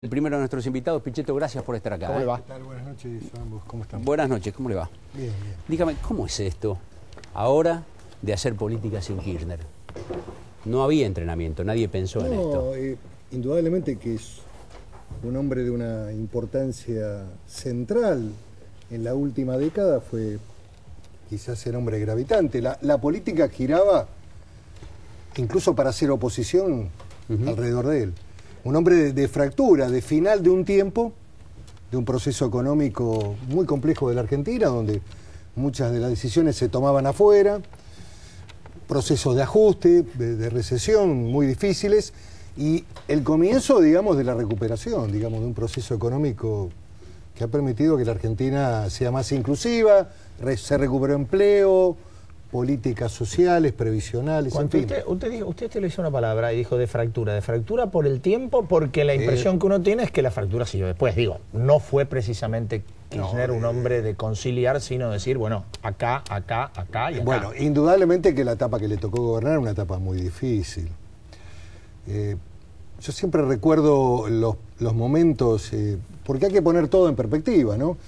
El primero de nuestros invitados, Pichetto, gracias por estar acá. ¿Cómo le va? ¿Qué tal? Buenas noches a ambos, ¿cómo están? Buenas noches, ¿cómo le va? Bien, bien. Dígame, ¿cómo es esto ahora de hacer política sin Kirchner? No había entrenamiento, nadie pensó en esto. Indudablemente que es un hombre de una importancia central en la última década, fue quizás el hombre gravitante. La política giraba incluso para hacer oposición alrededor de él. Un hombre de fractura, de final de un tiempo, de un proceso económico muy complejo de la Argentina, donde muchas de las decisiones se tomaban afuera, procesos de ajuste, de recesión muy difíciles, y el comienzo, digamos, de la recuperación, digamos, de un proceso económico que ha permitido que la Argentina sea más inclusiva, se recuperó empleo, políticas sociales, previsionales, en fin. Usted le hizo una palabra y dijo de fractura por el tiempo, porque la impresión que uno tiene es que la fractura siguió después. Digo, no fue precisamente Kirchner un hombre de conciliar, sino decir, bueno, acá y acá. Bueno, indudablemente que la etapa que le tocó gobernar era una etapa muy difícil. Yo siempre recuerdo los momentos, porque hay que poner todo en perspectiva, ¿no?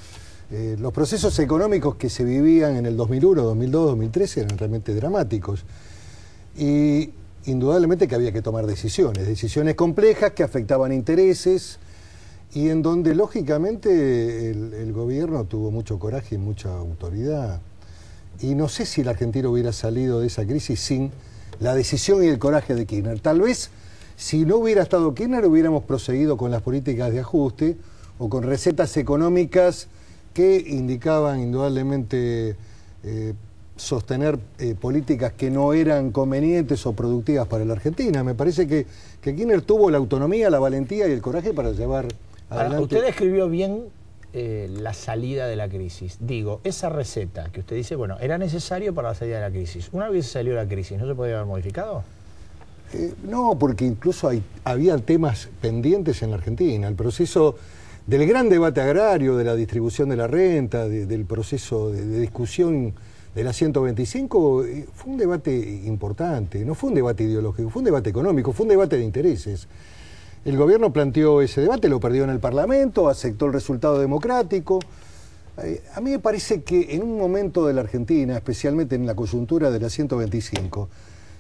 Los procesos económicos que se vivían en el 2001, 2002, 2013 eran realmente dramáticos. Y indudablemente que había que tomar decisiones complejas que afectaban intereses y en donde lógicamente el gobierno tuvo mucho coraje y mucha autoridad. Y no sé si la Argentina hubiera salido de esa crisis sin la decisión y el coraje de Kirchner. Tal vez si no hubiera estado Kirchner hubiéramos proseguido con las políticas de ajuste o con recetas económicas que indicaban indudablemente sostener políticas que no eran convenientes o productivas para la Argentina. Me parece que Kirchner tuvo la autonomía, la valentía y el coraje para llevar adelante. Usted describió bien la salida de la crisis. Digo, esa receta que usted dice, bueno, era necesario para la salida de la crisis. Una vez salió la crisis, ¿no se podía haber modificado? No, porque incluso había temas pendientes en la Argentina. El proceso del gran debate agrario, de la distribución de la renta, del proceso de discusión de la 125, fue un debate importante, no fue un debate ideológico, fue un debate económico, fue un debate de intereses. El gobierno planteó ese debate, lo perdió en el Parlamento, aceptó el resultado democrático. A mí me parece que en un momento de la Argentina, especialmente en la coyuntura de la 125,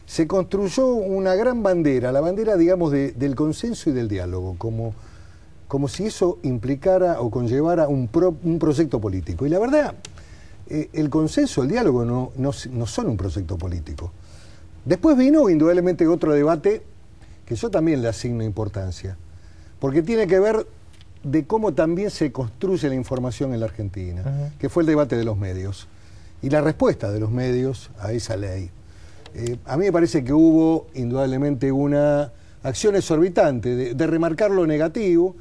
se construyó una gran bandera, la bandera, digamos, del consenso y del diálogo, como si eso implicara o conllevara un proyecto político. Y la verdad, el consenso, el diálogo no son un proyecto político. Después vino indudablemente otro debate que yo también le asigno importancia, porque tiene que ver de cómo también se construye la información en la Argentina, que fue el debate de los medios y la respuesta de los medios a esa ley. A mí me parece que hubo indudablemente una acción exorbitante de remarcar lo negativo.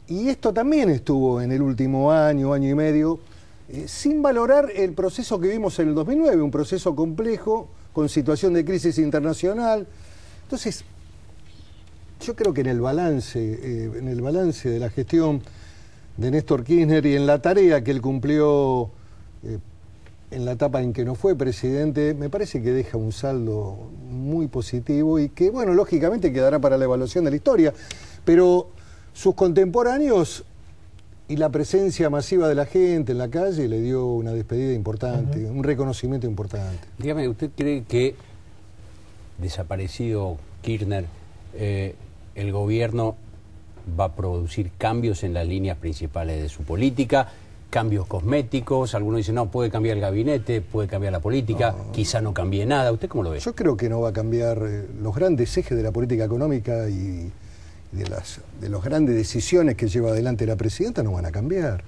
Y esto también estuvo en el último año y medio, sin valorar el proceso que vimos en el 2009, un proceso complejo, con situación de crisis internacional. Entonces, yo creo que en el balance de la gestión de Néstor Kirchner y en la tarea que él cumplió en la etapa en que no fue presidente, me parece que deja un saldo muy positivo y que, bueno, lógicamente quedará para la evaluación de la historia, pero sus contemporáneos y la presencia masiva de la gente en la calle le dio una despedida importante, un reconocimiento importante. Dígame, ¿usted cree que, desaparecido Kirchner, el gobierno va a producir cambios en las líneas principales de su política, cambios cosméticos? Algunos dicen, no, puede cambiar el gabinete, puede cambiar la política, quizá no cambie nada. ¿Usted cómo lo ve? Yo creo que no va a cambiar los grandes ejes de la política económica y de las grandes decisiones que lleva adelante la presidenta no van a cambiar.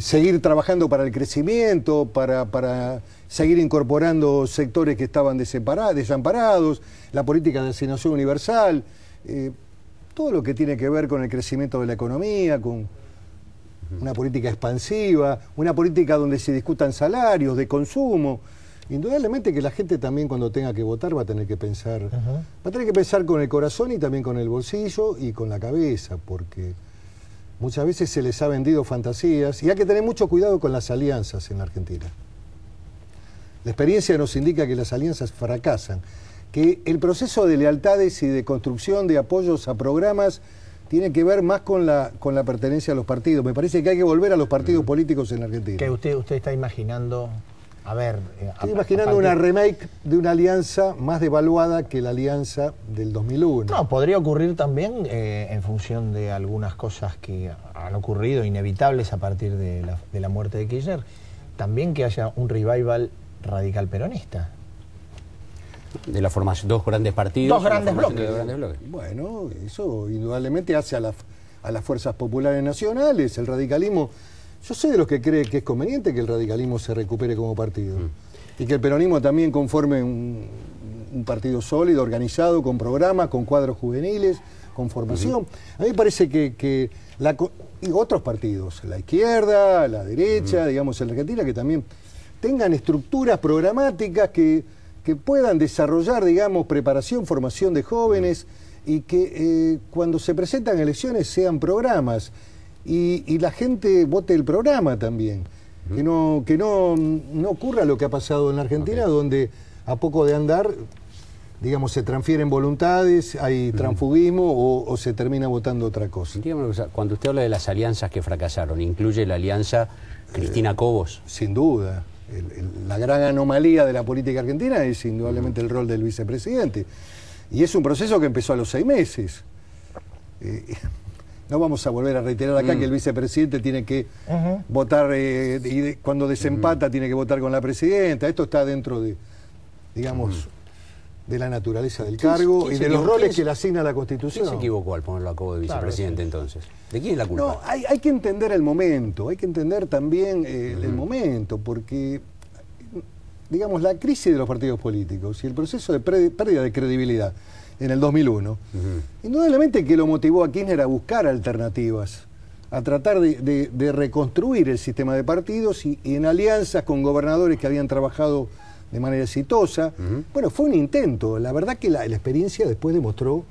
Seguir trabajando para el crecimiento, para seguir incorporando sectores que estaban desamparados, la política de asignación universal, todo lo que tiene que ver con el crecimiento de la economía, con una política expansiva, una política donde se discutan salarios, de consumo. Indudablemente que la gente también cuando tenga que votar va a tener que pensar, va a tener que pensar con el corazón y también con el bolsillo y con la cabeza, porque muchas veces se les ha vendido fantasías y hay que tener mucho cuidado con las alianzas en la Argentina. La experiencia nos indica que las alianzas fracasan, que el proceso de lealtades y de construcción de apoyos a programas tiene que ver más con la pertenencia a los partidos. Me parece que hay que volver a los partidos políticos en la Argentina. Que usted está imaginando, a ver... Estoy imaginando una remake de una alianza más devaluada que la alianza del 2001. No, podría ocurrir también en función de algunas cosas que han ocurrido inevitables a partir de la muerte de Kirchner, también que haya un revival radical peronista. De la formación, dos grandes partidos. Dos grandes bloques. De grandes bloques. Bueno, eso indudablemente hace a las fuerzas populares nacionales, el radicalismo. Yo soy de los que cree que es conveniente que el radicalismo se recupere como partido. Y que el peronismo también conforme un partido sólido, organizado, con programas, con cuadros juveniles, con formación. A mí me parece que y otros partidos, la izquierda, la derecha, digamos, en la Argentina, que también tengan estructuras programáticas que puedan desarrollar, digamos, preparación, formación de jóvenes y que cuando se presentan elecciones sean programas y la gente vote el programa también. Que no ocurra lo que ha pasado en la Argentina, donde a poco de andar, digamos, se transfieren voluntades, hay transfugismo o se termina votando otra cosa. Dígame una cosa, cuando usted habla de las alianzas que fracasaron, ¿incluye la alianza Cristina Cobos? Sin duda. La gran anomalía de la política argentina es indudablemente el rol del vicepresidente. Y es un proceso que empezó a los 6 meses. No vamos a volver a reiterar acá que el vicepresidente tiene que votar, y cuando desempata tiene que votar con la presidenta. Esto está dentro de, digamos, de la naturaleza del cargo y de los roles que le asigna la Constitución. ¿Quién se equivocó al ponerlo a Cobos de vicepresidente entonces? ¿De quién es la culpa? No, hay que entender el momento, hay que entender también el momento, porque, digamos, la crisis de los partidos políticos y el proceso de pérdida de credibilidad en el 2001, indudablemente que lo motivó a Kirchner a buscar alternativas, a tratar de reconstruir el sistema de partidos y en alianzas con gobernadores que habían trabajado de manera exitosa. Bueno, fue un intento. La verdad que la experiencia después demostró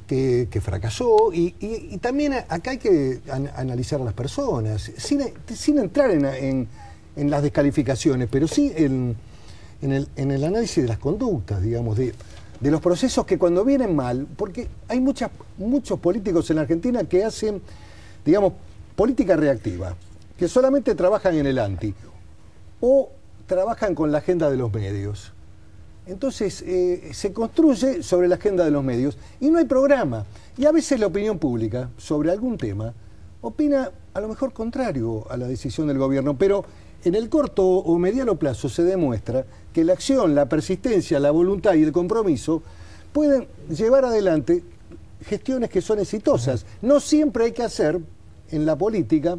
que fracasó y también acá hay que analizar a las personas, sin entrar en las descalificaciones, pero sí en el análisis de las conductas, digamos, de los procesos que cuando vienen mal, porque hay muchos políticos en la Argentina que hacen, digamos, política reactiva, que solamente trabajan en el anti, o trabajan con la agenda de los medios. Entonces se construye sobre la agenda de los medios y no hay programa. Y a veces la opinión pública sobre algún tema opina a lo mejor contrario a la decisión del gobierno, pero en el corto o mediano plazo se demuestra que la acción, la persistencia, la voluntad y el compromiso pueden llevar adelante gestiones que son exitosas. No siempre hay que hacer en la política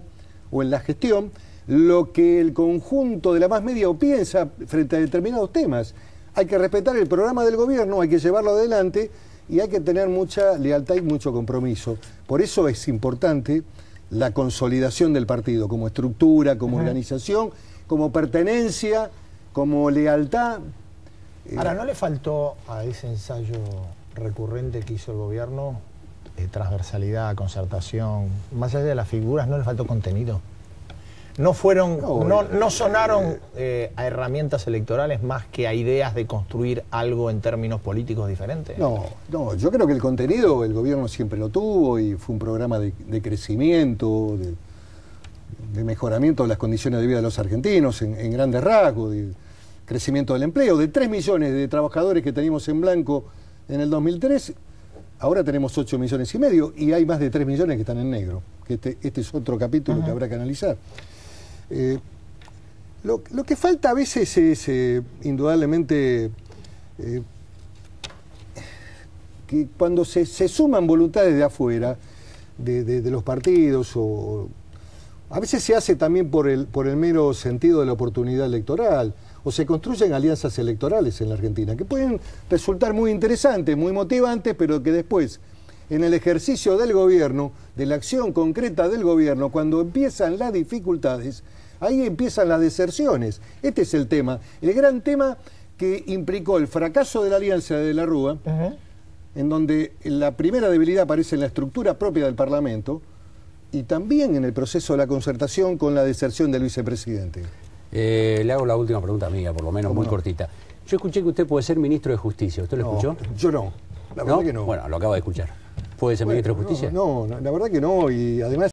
o en la gestión lo que el conjunto de la más media piensa frente a determinados temas. Hay que respetar el programa del gobierno, hay que llevarlo adelante y hay que tener mucha lealtad y mucho compromiso. Por eso es importante la consolidación del partido como estructura, como organización, como pertenencia, como lealtad. Ahora, ¿no le faltó a ese ensayo recurrente que hizo el gobierno, transversalidad, concertación, más allá de las figuras, no le faltó contenido? No sonaron a herramientas electorales más que a ideas de construir algo en términos políticos diferentes. No, yo creo que el contenido el gobierno siempre lo tuvo y fue un programa de crecimiento, de mejoramiento de las condiciones de vida de los argentinos en grandes rasgos, de crecimiento del empleo. De 3 millones de trabajadores que teníamos en blanco en el 2003, ahora tenemos 8,5 millones y hay más de 3 millones que están en negro. Que este es otro capítulo que habrá que analizar. Lo que falta a veces es indudablemente que cuando se suman voluntades de afuera de los partidos o a veces se hace también por el mero sentido de la oportunidad electoral o se construyen alianzas electorales en la Argentina que pueden resultar muy interesantes, muy motivantes, pero que después en el ejercicio del gobierno, de la acción concreta del gobierno, cuando empiezan las dificultades, ahí empiezan las deserciones. Este es el tema, el gran tema que implicó el fracaso de la alianza de la Rúa, en donde la primera debilidad aparece en la estructura propia del Parlamento y también en el proceso de la concertación con la deserción del vicepresidente. Le hago la última pregunta amiga, por lo menos muy cortita. Yo escuché que usted puede ser ministro de Justicia, ¿usted lo escuchó? Yo no, la verdad que no. Bueno, lo acabo de escuchar. ¿Puede ser ministro de Justicia? No, la verdad que no, y además